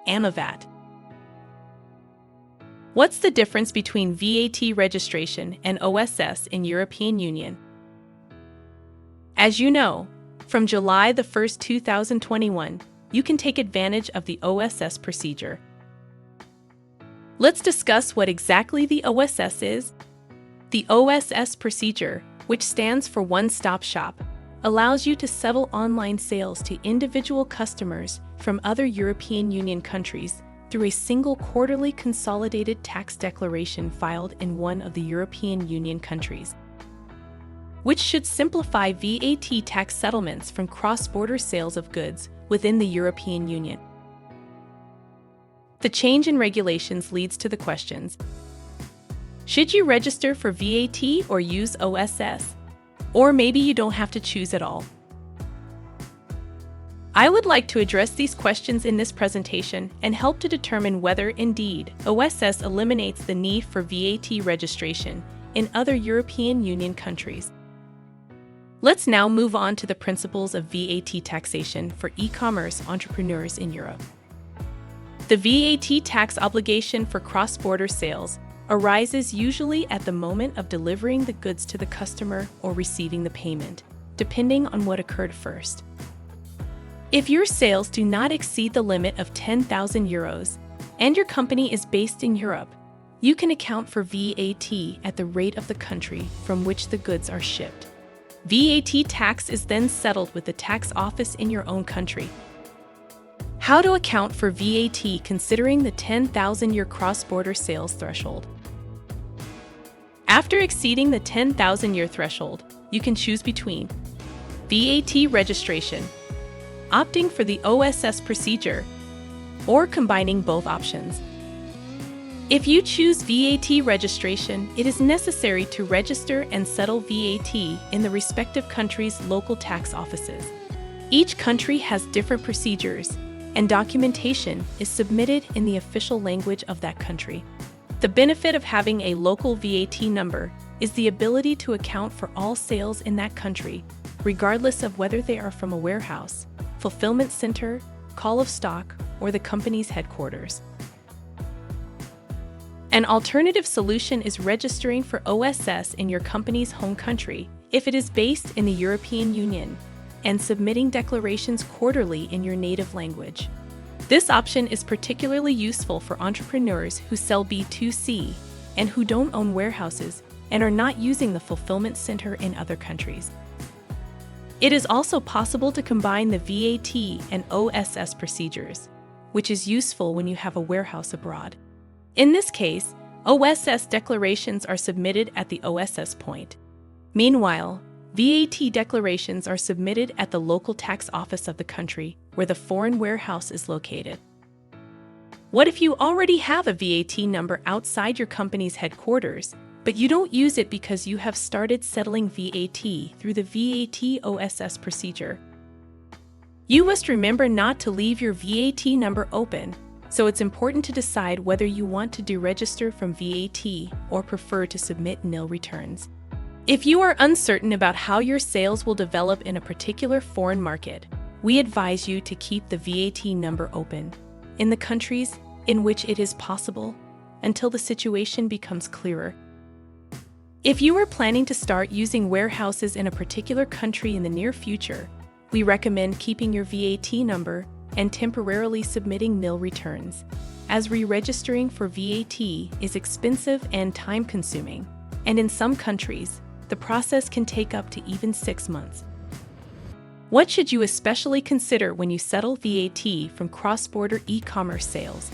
and a VAT. What's the difference between VAT registration and OSS in European Union? As you know, from July 1st, 2021, you can take advantage of the OSS procedure. Let's discuss what exactly the OSS is. The OSS procedure, which stands for One-Stop Shop, allows you to settle online sales to individual customers from other European Union countries through a single quarterly consolidated tax declaration filed in one of the European Union countries, which should simplify VAT tax settlements from cross-border sales of goods within the European Union. The change in regulations leads to the questions: should you register for VAT or use OSS? Or maybe you don't have to choose at all. I would like to address these questions in this presentation and help to determine whether, indeed, OSS eliminates the need for VAT registration in other European Union countries. Let's now move on to the principles of VAT taxation for e-commerce entrepreneurs in Europe. The VAT tax obligation for cross-border sales arises usually at the moment of delivering the goods to the customer or receiving the payment, depending on what occurred first. If your sales do not exceed the limit of 10,000 euros and your company is based in Europe, you can account for VAT at the rate of the country from which the goods are shipped. VAT tax is then settled with the tax office in your own country. How to account for VAT considering the 10,000 euro cross-border sales threshold? After exceeding the 10,000 euro threshold, you can choose between VAT registration, opting for the OSS procedure, or combining both options. If you choose VAT registration, it is necessary to register and settle VAT in the respective country's local tax offices. Each country has different procedures, and documentation is submitted in the official language of that country. The benefit of having a local VAT number is the ability to account for all sales in that country, regardless of whether they are from a warehouse, fulfillment center, call of stock, or the company's headquarters. An alternative solution is registering for OSS in your company's home country if it is based in the European Union, and submitting declarations quarterly in your native language. This option is particularly useful for entrepreneurs who sell B2C and who don't own warehouses and are not using the fulfillment center in other countries. It is also possible to combine the VAT and OSS procedures, which is useful when you have a warehouse abroad. In this case, OSS declarations are submitted at the OSS point. Meanwhile, VAT declarations are submitted at the local tax office of the country where the foreign warehouse is located. What if you already have a VAT number outside your company's headquarters, but you don't use it because you have started settling VAT through the VAT OSS procedure? You must remember not to leave your VAT number open, so it's important to decide whether you want to deregister from VAT or prefer to submit nil returns. If you are uncertain about how your sales will develop in a particular foreign market, we advise you to keep the VAT number open in the countries in which it is possible until the situation becomes clearer. If you are planning to start using warehouses in a particular country in the near future, we recommend keeping your VAT number and temporarily submitting nil returns, as re-registering for VAT is expensive and time-consuming, and in some countries, the process can take up to even 6 months. What should you especially consider when you settle VAT from cross-border e-commerce sales?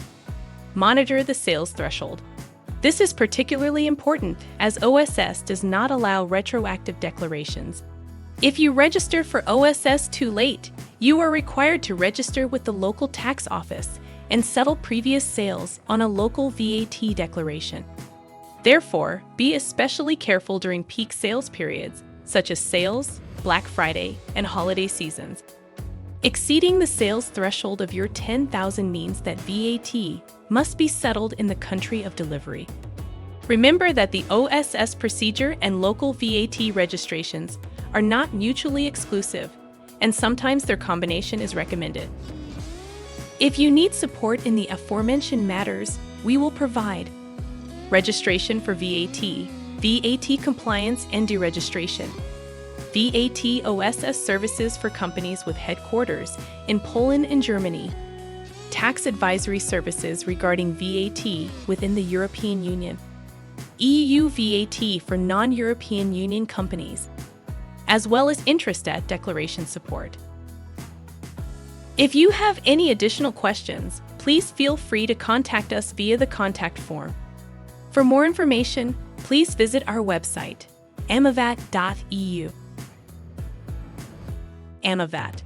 Monitor the sales threshold. This is particularly important as OSS does not allow retroactive declarations. If you register for OSS too late, you are required to register with the local tax office and settle previous sales on a local VAT declaration. Therefore, be especially careful during peak sales periods, such as sales, Black Friday, and holiday seasons. Exceeding the sales threshold of your 10,000 means that VAT must be settled in the country of delivery. Remember that the OSS procedure and local VAT registrations are not mutually exclusive, and sometimes their combination is recommended. If you need support in the aforementioned matters, we will provide registration for VAT, VAT compliance and deregistration, VAT OSS services for companies with headquarters in Poland and Germany, tax advisory services regarding VAT within the European Union, EU VAT for non-European Union companies, as well as Intrastat declaration support. If you have any additional questions, please feel free to contact us via the contact form. For more information, please visit our website, amavat.eu. Amavat.